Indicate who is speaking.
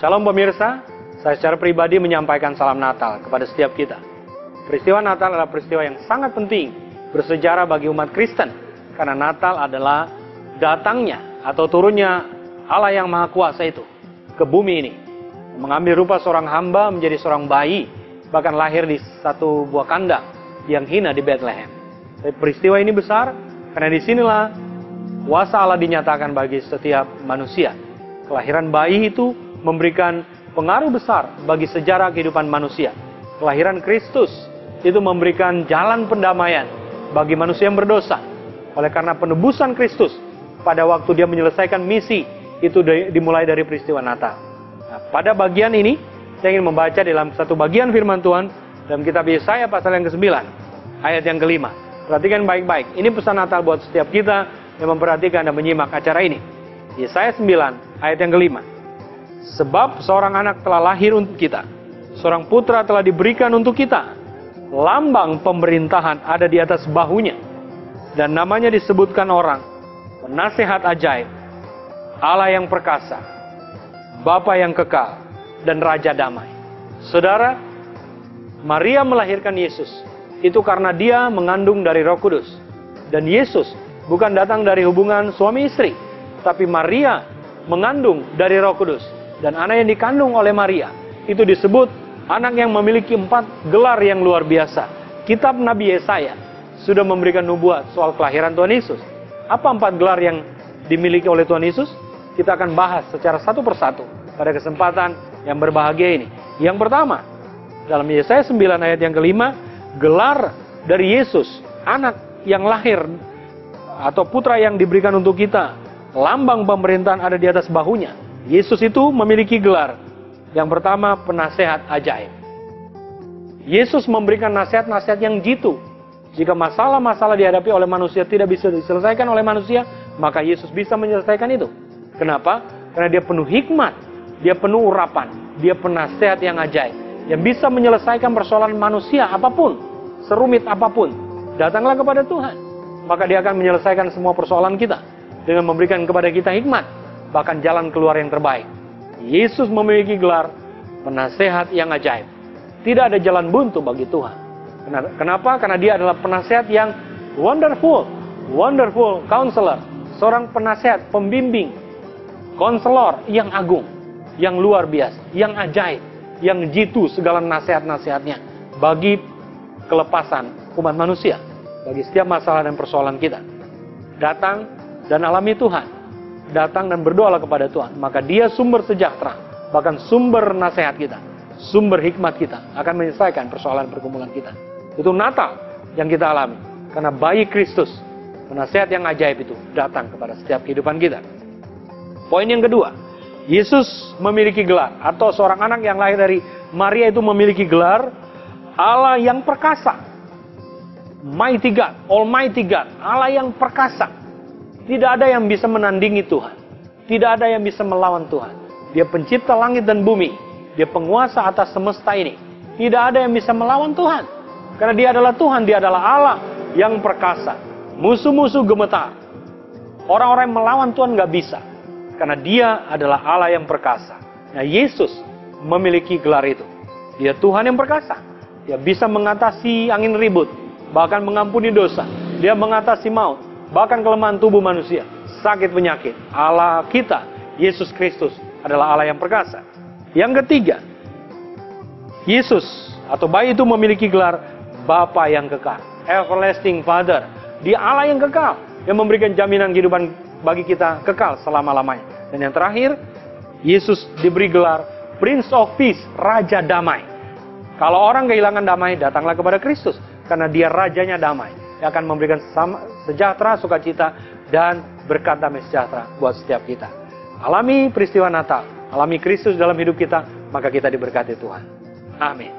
Speaker 1: Shalom pemirsa, saya secara pribadi menyampaikan salam Natal kepada setiap kita. Peristiwa Natal adalah peristiwa yang sangat penting, bersejarah bagi umat Kristen. Karena Natal adalah datangnya atau turunnya Allah yang Maha Kuasa itu ke bumi ini. Mengambil rupa seorang hamba menjadi seorang bayi, bahkan lahir di satu buah kandang yang hina di Bethlehem. Tapi peristiwa ini besar karena disinilah kuasa Allah dinyatakan bagi setiap manusia. Kelahiran bayi itu memberikan pengaruh besar bagi sejarah kehidupan manusia. Kelahiran Kristus itu memberikan jalan pendamaian bagi manusia yang berdosa. Oleh karena penebusan Kristus pada waktu dia menyelesaikan misi itu dimulai dari peristiwa Natal. Nah, pada bagian ini saya ingin membaca dalam satu bagian firman Tuhan dalam kitab Yesaya pasal yang ke-9 ayat yang ke-5. Perhatikan baik-baik. Ini pesan Natal buat setiap kita yang memperhatikan dan menyimak acara ini. Yesaya 9 ayat yang ke-5. Sebab seorang anak telah lahir untuk kita, seorang putra telah diberikan untuk kita. Lambang pemerintahan ada di atas bahunya, dan namanya disebutkan orang, Penasehat Ajaib, Allah yang perkasa, Bapa yang kekal, dan Raja Damai. Saudara, Maria melahirkan Yesus itu karena dia mengandung dari Roh Kudus. Dan Yesus bukan datang dari hubungan suami istri, tapi Maria mengandung dari Roh Kudus. Dan anak yang dikandung oleh Maria itu disebut anak yang memiliki 4 gelar yang luar biasa. Kitab Nabi Yesaya sudah memberikan nubuat soal kelahiran Tuhan Yesus. Apa 4 gelar yang dimiliki oleh Tuhan Yesus? Kita akan bahas secara satu persatu pada kesempatan yang berbahagia ini. Yang pertama, dalam Yesaya 9 ayat yang ke-5, gelar dari Yesus, anak yang lahir atau putra yang diberikan untuk kita, lambang pemerintahan ada di atas bahunya. Yesus itu memiliki gelar. Yang pertama, Penasehat Ajaib. Yesus memberikan nasihat-nasihat yang jitu. Jika masalah-masalah dihadapi oleh manusia tidak bisa diselesaikan oleh manusia, maka Yesus bisa menyelesaikan itu. Kenapa? Karena dia penuh hikmat, dia penuh urapan, dia penasehat yang ajaib, yang bisa menyelesaikan persoalan manusia apapun, serumit apapun. Datanglah kepada Tuhan, maka dia akan menyelesaikan semua persoalan kita dengan memberikan kepada kita hikmat, bahkan jalan keluar yang terbaik. Yesus memiliki gelar Penasehat yang ajaib. Tidak ada jalan buntu bagi Tuhan. Kenapa? Karena dia adalah penasehat yang wonderful counselor, seorang penasehat, pembimbing, konselor yang agung, yang luar biasa, yang ajaib, yang jitu segala nasihat-nasihatnya bagi kelepasan umat manusia, bagi setiap masalah dan persoalan kita. Datang dan alami Tuhan, datang dan berdoalah kepada Tuhan, maka dia sumber sejahtera, bahkan sumber nasihat kita, sumber hikmat kita, akan menyelesaikan persoalan pergumulan kita. Itu Natal yang kita alami, karena bayi Kristus, penasehat yang ajaib itu datang kepada setiap kehidupan kita. Poin yang kedua, Yesus memiliki gelar, atau seorang anak yang lahir dari Maria itu memiliki gelar Allah yang perkasa. Mighty God, Almighty God, Allah yang perkasa. Tidak ada yang bisa menandingi Tuhan. Tidak ada yang bisa melawan Tuhan. Dia pencipta langit dan bumi. Dia penguasa atas semesta ini. Tidak ada yang bisa melawan Tuhan. Karena dia adalah Tuhan, dia adalah Allah yang perkasa. Musuh-musuh gemetar. Orang-orang yang melawan Tuhan gak bisa. Karena dia adalah Allah yang perkasa. Nah, Yesus memiliki gelar itu. Dia Tuhan yang perkasa. Dia bisa mengatasi angin ribut. Bahkan mengampuni dosa. Dia mengatasi maut. Bahkan kelemahan tubuh manusia, sakit penyakit. Allah kita, Yesus Kristus, adalah Allah yang perkasa. Yang ketiga, Yesus atau bayi itu memiliki gelar Bapa yang kekal, Everlasting Father. Dia Allah yang kekal, yang memberikan jaminan kehidupan bagi kita kekal selama-lamanya. Dan yang terakhir, Yesus diberi gelar Prince of Peace, Raja Damai. Kalau orang kehilangan damai, datanglah kepada Kristus, karena dia rajanya damai. Yang akan memberikan sejahtera, sukacita, dan berkat damai sejahtera buat setiap kita. Alami peristiwa Natal, alami Kristus dalam hidup kita, maka kita diberkati Tuhan. Amin.